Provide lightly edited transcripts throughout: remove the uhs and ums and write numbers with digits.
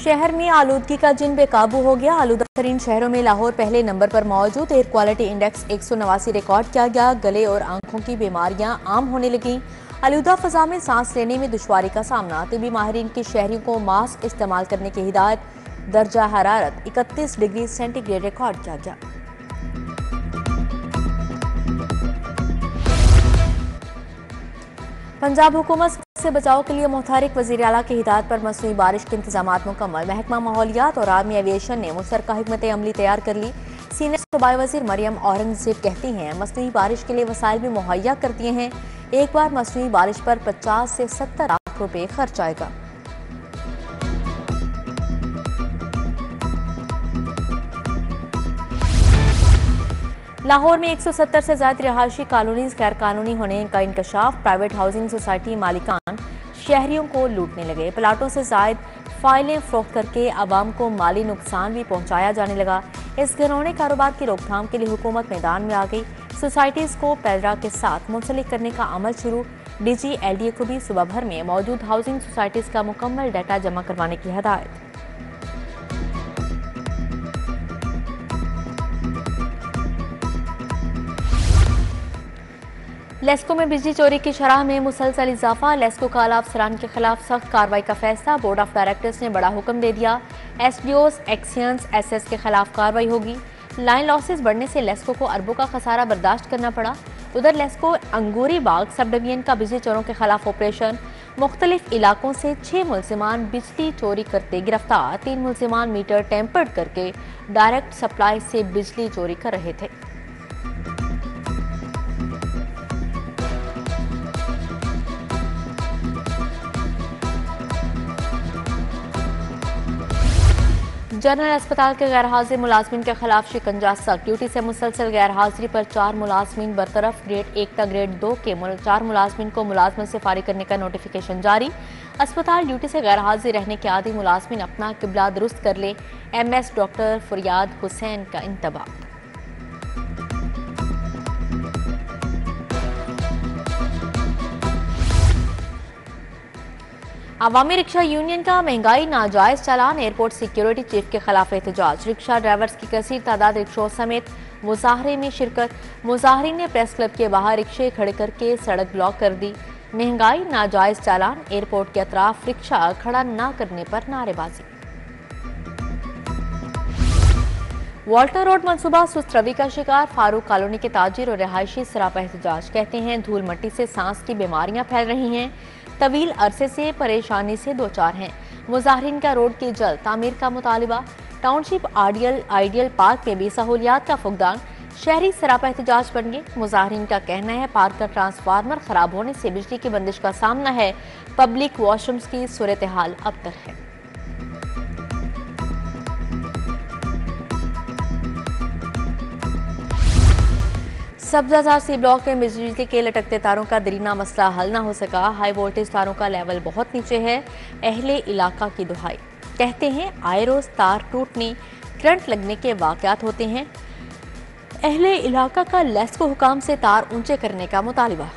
शहर में आलूदगी का जिन बेकाबू हो गया। आलूदा तरीन शहरों में लाहौर पहले नंबर पर मौजूद। एयर क्वालिटी इंडेक्स 189 रिकॉर्ड किया गया। गले और आंखों की बीमारियां आम होने लगी। आलूदा फजा में सांस लेने में दुश्वारी का सामना। तिबी माहिरीन की शहरियों को मास्क इस्तेमाल करने की हिदायत। दर्जा हरारत 31 डिग्री सेंटीग्रेड रिकॉर्ड किया गया। पंजाब हुकूमत से बचाव के लिए मुतहरिक वज़ीर आला की हिदायत पर मसनूई बारिश के इंतजाम मुकम्मल। महकमा माहौलियात और आर्मी एविएशन ने मुश्तरका हिकमत अमली तैयार कर ली। सीनियर सूबाई वज़ीर मरियम औरंगज़ेब कहती हैं मसनूई बारिश के लिए वसाइल भी मुहैया कर दिए हैं। एक बार मसनूई बारिश पर 50 से 70 लाख रुपए खर्च आएगा। लाहौर में 170 से ज्यादा रिहायशी कॉलोनीज गैर कानूनी होने का इंकशाफ। प्राइवेट हाउसिंग सोसाइटी मालिकान शहरियों को लूटने लगे। प्लाटों से जायद फाइलें फरोख्त करके आवाम को माली नुकसान भी पहुंचाया जाने लगा। इस घिनौने कारोबार की रोकथाम के लिए हुकूमत मैदान में आ गई। सोसाइटीज को पैदरा के साथ मुंसलिक करने का अमल शुरू। डीजी एलडीए को भी सुबह भर में मौजूद हाउसिंग सोसाइटीज का मुकम्मल डाटा जमा करवाने की हिदायत। लेस्को में बिजली चोरी की शरह में मुसलसल इजाफा। लेस्को का आला अफसरान के खिलाफ सख्त कार्रवाई का फैसला। बोर्ड ऑफ डायरेक्टर्स ने बड़ा हुक्म दे दिया। एसडीओस, एक्सियंस, एसएस के खिलाफ कार्रवाई होगी। लाइन लॉसेस बढ़ने से लेस्को को अरबों का खसारा बर्दाश्त करना पड़ा। उधर लेस्को अंगूरी बाग सब डिवीजन का बिजली चोरों के खिलाफ ऑपरेशन। मुख्तलिफ इलाकों से 6 मुलजिमान बिजली चोरी करते गिरफ्तार। 3 मुलजिमान मीटर टेम्पर्ड करके डायरेक्ट सप्लाई से बिजली चोरी कर रहे थे। जनरल अस्पताल के गैर हाजिर मुलाजमीन के खिलाफ शिकंजा सख्त। ड्यूटी से मुसलसल गैर हाजिरी पर 4 मुलाजमीन बरतरफ। ग्रेड 1 तक ग्रेड 2 के 4 मुलाजमीन को मुलाजमत से फारिग करने का नोटिफिकेशन जारी। अस्पताल ड्यूटी से गैर हाजिर रहने के आदि मुलाजमीन अपना किबला दुरुस्त कर ले। MS डॉक्टर फरियाद हुसैन का इंतबाह। अवामी रिक्शा यूनियन का महंगाई नाजायज चालान। एयरपोर्ट सिक्योरिटी चीफ के खिलाफ एहतजाज। रिक्शा ड्राइवर्स की कसीर तादाद रिक्शों समेत मुजाहरे में शिरकत। मुजाहरीन ने प्रेस क्लब के बाहर रिक्शे खड़े करके सड़क ब्लॉक कर दी। महंगाई नाजायज चालान। एयरपोर्ट के अतराफ रिक्शा खड़ा न करने पर नारेबाजी। वाल्टर रोड मंसूबा सुस्त रवि का शिकार। फारूक कॉलोनी के ताजिर और रिहायशी सरापा एहतजाज। कहते हैं धूल मट्टी से सांस की बीमारियां फैल रही हैं। तवील अरसे से परेशानी से दो चार हैं। मुजाहिरीन का रोड की जल्द तामीर का मुतालिबा। टाउनशिप आइडियल पार्क में भी सहूलियात का फुकदान। शहरी सरापा एहतजाज बन गए। मुजाहिरीन का कहना है पार्क का ट्रांसफार्मर खराब होने से बिजली की बंदिश का सामना है। पब्लिक वॉशरूम्स की सूरत हाल अबतर है। सब्जाजार सी ब्लॉक में बिजली के लटकते तारों का दरीना मसला हल ना हो सका। हाई वोल्टेज तारों का लेवल बहुत नीचे है। अहले इलाका की दुहाई। कहते हैं आए रोज तार टूटने करंट लगने के वाकयात होते हैं। अहले इलाका का लेस्को हुकाम से तार ऊंचे करने का मुतालिबा।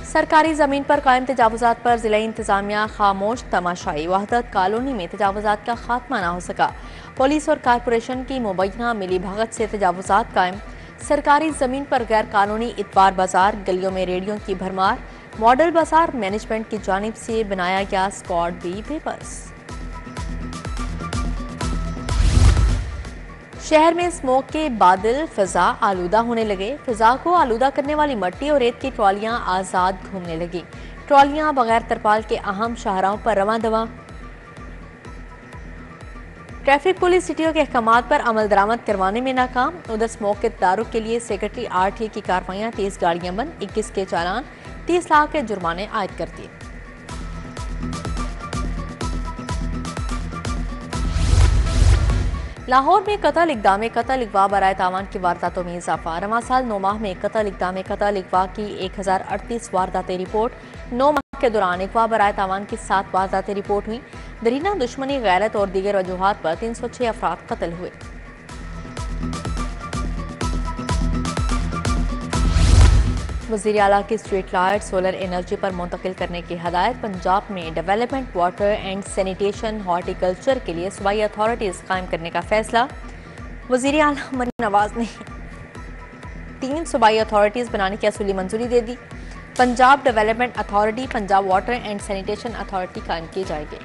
सरकारी जमीन पर कायम तजावुजात पर जिला इंतजामिया खामोश तमाशाई। वहदत कॉलोनी में तजावुजात का खात्मा ना हो सका। पुलिस और कारपोरेशन की मुबैना मिली भगत से तजावुजात कायम। सरकारी जमीन पर गैर कानूनी इतवार बाजार। गलियों में रेडियो की भरमार। मॉडल बाजार मैनेजमेंट की जानिब से बनाया गया स्क्वाड भी बेबस। शहर में स्मोक के बादल फिजा आलूदा होने लगे। फिजा को आलूदा करने वाली मट्टी और रेत की ट्रॉलियां आजाद घूमने लगी। ट्रॉलियां बगैर तरपाल के अहम शाहराहों पर रवां दवा। ट्रैफिक पुलिस सिटियों के अहकामात पर अमल दरामद करवाने में नाकाम। उधर स्मोक के तदारुक के लिए सेक्रेटरी RTA की कार्रवाइयां। 30 गाड़ियां बंद, 21 के चालान, 30 लाख के जुर्माने आयद कर दिए। लाहौर में कत्ल इक़दाम कत्ल अगवा बराए तावान की वारदातों में इजाफा। रवां साल 9 माह में कत्ल इक़दाम कत्ल अगवा की 1038 वारदातें रिपोर्ट। 9 माह के दौरान अगवा बराए तावान की 7 वारदातें रिपोर्ट हुई। दरीना दुश्मनी गैरत और दीगर वजूहात पर 306 अफराद कत्ल हुए। वज़ीर आला की स्ट्रीट लाइट सोलर एनर्जी पर मुंतकिल करने की हदायत। पंजाब में development, water and sanitation, horticulture के लिए सूबाई अथॉरिटीज़ कायम करने का फैसला। वज़ीर आला मरीम नवाज ने 3 सूबाई अथॉरिटीज़ बनाने की असूली मंजूरी दे दी। Punjab Development Authority, Punjab Water and Sanitation Authority कायम की जाएगी।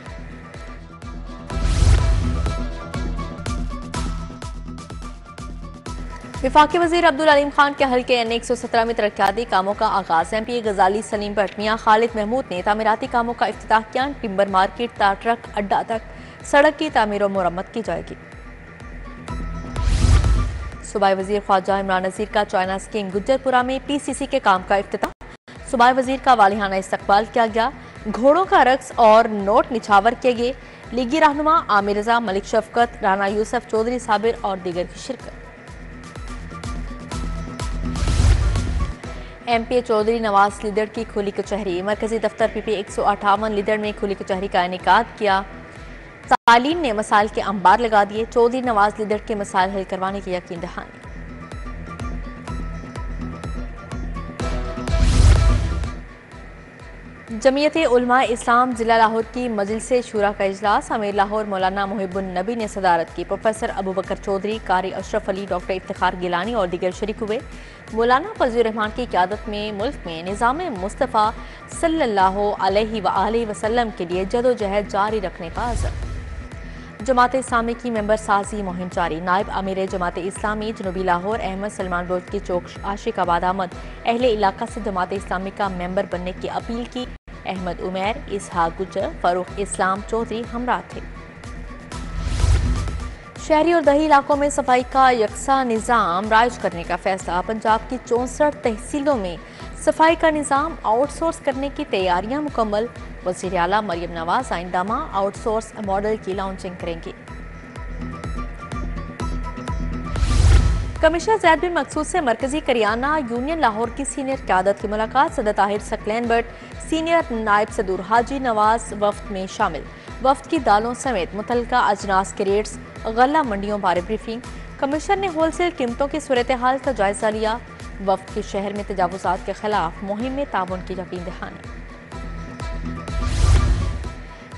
वफाकी वज़ीर अब्दुल अलीम खान के हल्के N117 में तरक्याती कामों का आगाज। MP गजाली सलीम भट्ट, मियां खालिद महमूद ने तामीराती कामों का इफ्तिताह किया। टिम्बर मार्केट ता ट्रक अड्डा तक सड़क की तामीर और मुरम्मत की जाएगी। सूबाई वज़ीर ख्वाजा इमरान नज़ीर का चाइना स्कीम गुज्जरपुरा में PCC के काम का इफ्तिताह। सूबाई वज़ीर का वालिहाना इस्तकबाल किया गया। घोड़ों का रक्स और नोट निछावर किए गए। लीगी रहनुमा आमिर रजा, मलिक शफकत, राना यूसुफ चौधरी साबिर और दीगर की शिरकत। MP चौधरी नवाज लीदर की खुली कचहरी। मरकजी दफ्तर PP 158 लीदर में खुली कचहरी का इनेकाद किया। तालीम ने मसाइल के अंबार लगा दिए। चौधरी नवाज लीदर के मसाइल हल करवाने की यकीन दहानी। जमीयत उलमा इस्लाम जिला लाहौर की मजलिस शूरा का इजलास। अमीर लाहौर मौलाना मुहिबुन नबी ने सदारत की। प्रोफेसर अबू बकर चौधरी, कारी अशरफ अली, डॉक्टर इफ्तिखार गिलानी और दीगर शरीक हुए। मौलाना फजल रहमान की क़यादत में मुल्क में निज़ाम मुस्तफ़ा सल्लल्लाहु अलैहि वसल्लम के लिए जदोजहद जारी रखने का अज़म। जमात इस्लामी की मेंबर साजी मुहिम जारी। नायब अमीर जमात इस्लामी जनूबी लाहौर अहमद सलमान बोर्ड की चौक आशिक आबाद अहमद अहले इलाका से जमात इस्लामी का मेंबर बनने की अपील की। अहमद उमैर, इसहाक गुजर, फरूख इस्लाम चौधरी हमरा थे। शहरी और दही इलाकों में सफाई का यकसा निज़ाम राइज करने का फैसला। पंजाब की 64 तहसीलों में सफाई का निज़ाम आउटसोर्स करने की तैयारियां मुकम्मल। वज़ीर आला मरीम नवाज आइंदा माह आउटसोर्स मॉडल की लॉन्चिंग करेंगी। कमिश्नर ज़ैद बिन मकसूद से मरकजी करियाना यूनियन लाहौर की सीनियर क़यादत की मुलाकात। सदर ताहिर सकलैन बट, सीनियर नायब सदूर हाजी नवाज वफ्द में शामिल। वफ्द की दालों समेत मुतल्लिका अजनास के रेट्स, गल्ला मंडियों बारे ब्रीफिंग। कमिश्नर ने होलसेल कीमतों की सूरत हाल का जायजा लिया। वफ्द के शहर में तजावुज़ात के खिलाफ मुहिम में ताउन की यकीन दहानी।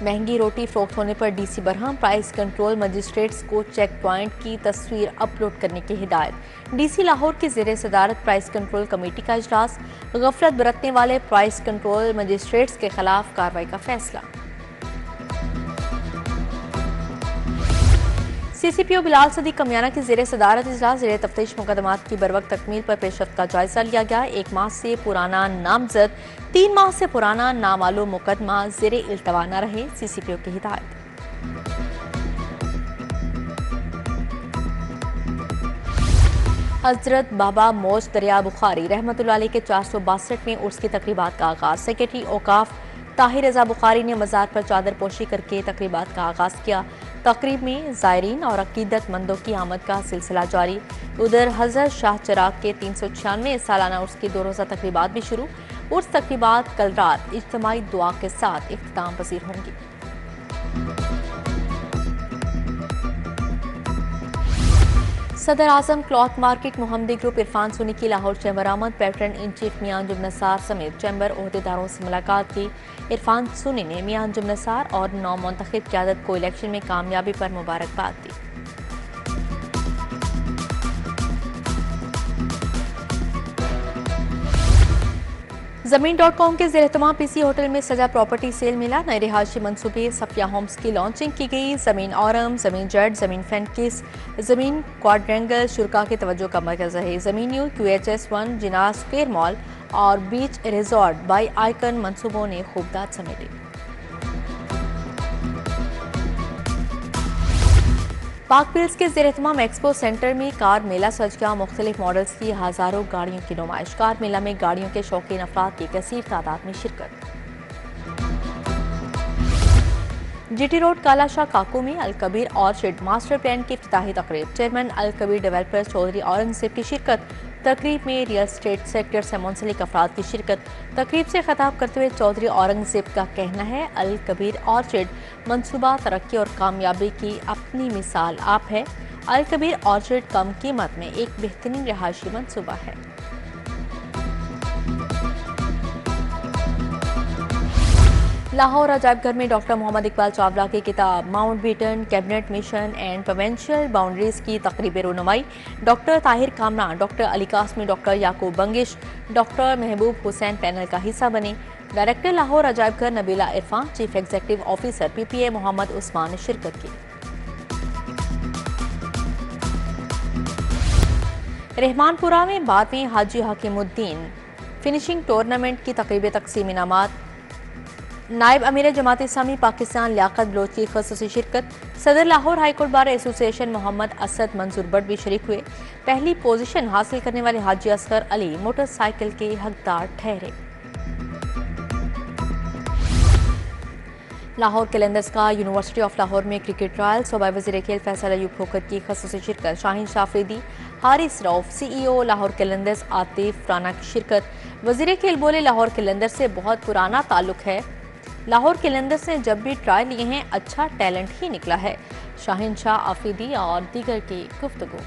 महंगी रोटी फरोख्त होने पर DC Barham, price control magistrates को चेक पॉइंट की तस्वीर अपलोड करने की हिदायत। DC लाहौर की ज़ेरे सदारत प्राइस कंट्रोल कमेटी का इजलास। गफलत बरतने वाले प्राइस कंट्रोल मजिस्ट्रेट्स के खिलाफ कार्रवाई का फैसला। CCPO बिलाल सदी कमियाना की ज़ेरे सदारत इजलास। ज़ेरे तफ्तीश मुकदमात की बरवक्त तकमील पर पेशरफ्त का जायजा लिया गया। 1 माह से पुराना नामजद, 3 माह से पुराना नामालूम मुकदमा ज़ेरे इल्तवा न रहे। CCPO की हिदायत। हजरत बाबा मौज दरिया बुखारी रहमतुल्लाह अलैह के 462वें उर्स की तकरीबात का आगाज। सेक्रेटरी औकाफ ताहिर रजा बुखारी ने मज़ार पर चादर पोशी करके तकरीबात का आगाज किया। तकरीब में ज़ायरीन और अकीदतमंदों की आमद का सिलसिला जारी। उधर हज़रत शाह चराग के 396वें सालाना उर्स की 2 रोज़ा तकरीबात भी शुरू। उर्स तकरीबात कल रात इज्तिमाई दुआ के साथ इख्तिताम पजीर होंगी। सदर आजम क्लॉथ मार्केट मोहम्मदी ग्रुप इरफान सुनी की लाहौर चैम्बर आमद। पैटर्न इन चीफ मियां अंजुम नसार समेत चैम्बर ओहदेदारों से मुलाकात की। इरफान सुनी ने मियां अंजुम नसार और नौ मुंतखब क़यादत को इलेक्शन में कामयाबी पर मुबारकबाद दी। ज़मीन.com के ज़ेर-ए-तमाम PC होटल में सजा प्रॉपर्टी सेल मिला। नए रिहायशी मंसूबे सफिया होम्स की लॉन्चिंग की गई। ज़मीन औरम, ज़मीन जेड, ज़मीन फैनकिस, ज़मीन क्वाड्रेंगल शुरका की तवज्जो का मरकज़ रहे। ज़मीन you, QHS1, Jinnah square mall और बीच रिजॉर्ट बाई आइकन मंसूबों ने खूब दाद समेटी। पाक पिल्स के ज़ेर-ए-तमाम एक्सपो सेंटर में कार मेला सज गया। मुख्तलिफ मॉडल्स की हज़ारों गाड़ियों की नुमाइश। कार मेला में गाड़ियों के शौकीन अफराद की कसीर तादाद में शिरकत। GT रोड कालाशाह काको में अल कबीर ऑर्चिड मास्टर प्लान की इफ्तिताही तकरीब। चेयरमैन अल कबीर डेवलपर्स चौधरी औरंगजेब की शिरकत। तकरीब में रियल स्टेट सेक्टर से मुंसलिक अफराद की शिरकत। तकरीब से खिताब करते हुए चौधरी औरंगजेब का कहना है, अल कबीर ऑर्चिड मनसूबा तरक्की और कामयाबी की अपनी मिसाल आप है। अल कबीर ऑर्चिड कम कीमत में एक बेहतरीन रिहायशी मनसूबा है। लाहौर अजायबघर में डॉक्टर मोहम्मद इकबाल चावला की किताब Mountbatten Cabinet Mission and provincial boundaries की तकरीब रोनुमाई। Doctor Tahir Kamra, doctor Ali Qasmi, doctor Yaqoob Bangash, doctor Mehboob Hussain panel का हिस्सा बने। डायरेक्टर लाहौर अजायबघर Nabila Irfan, chief executive officer PPA Mohammad Usman ने शिरकत की। रहमानपुरा में 12वीं हाजी हकीमुद्दीन फिनिशिंग टूर्नामेंट की तकरीब तकसीम इनामात। नायब अमीर जमात इस्लामी पाकिस्तान लियाकत बलोच की खसूसी शिरकत। सदर Lahore high court bar association Mohammad Asad Manzoor Butt भी शरीक हुए। पहली पोजीशन हासिल करने वाले हाजी असगर अली मोटरसाइकिल के हकदार ठहरे। लाहौर कैलेंडर्स का यूनिवर्सिटी ऑफ लाहौर में क्रिकेट ट्रायल। सूबाई वज़ीर खेल फैसल अयूब खोखर की खसूसी शिरकत। शाहीन शाफरीदी, हारिस रऊफ, CEO लाहौर कैलेंडर्स आतिफ राना की शिरकत। वज़ीर खेल बोले, लाहौर कैलेंडर्स से बहुत पुराना ताल्लुक है। लाहौर कैलेंडर्स ने जब भी ट्रायल लिए हैं अच्छा टैलेंट ही निकला है। शाहीन शाह आफरीदी और दीगर की गुफ्तगू।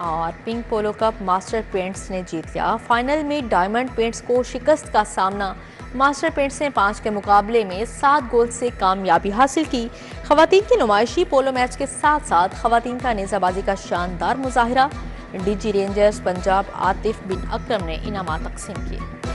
और पिंक पोलो कप मास्टर पेंट्स ने जीत लिया। फाइनल में डायमंड पेंट्स को शिकस्त का सामना। मास्टर पेंट्स ने 5 के मुकाबले में 7 गोल से कामयाबी हासिल की। खवातीन की नुमाइशी पोलो मैच के साथ साथ खवातीन का नेजाबाजी का शानदार मुजाहिरा। DG रेंजर्स पंजाब आतिफ बिन अकरम ने इनामात तकसीम किए।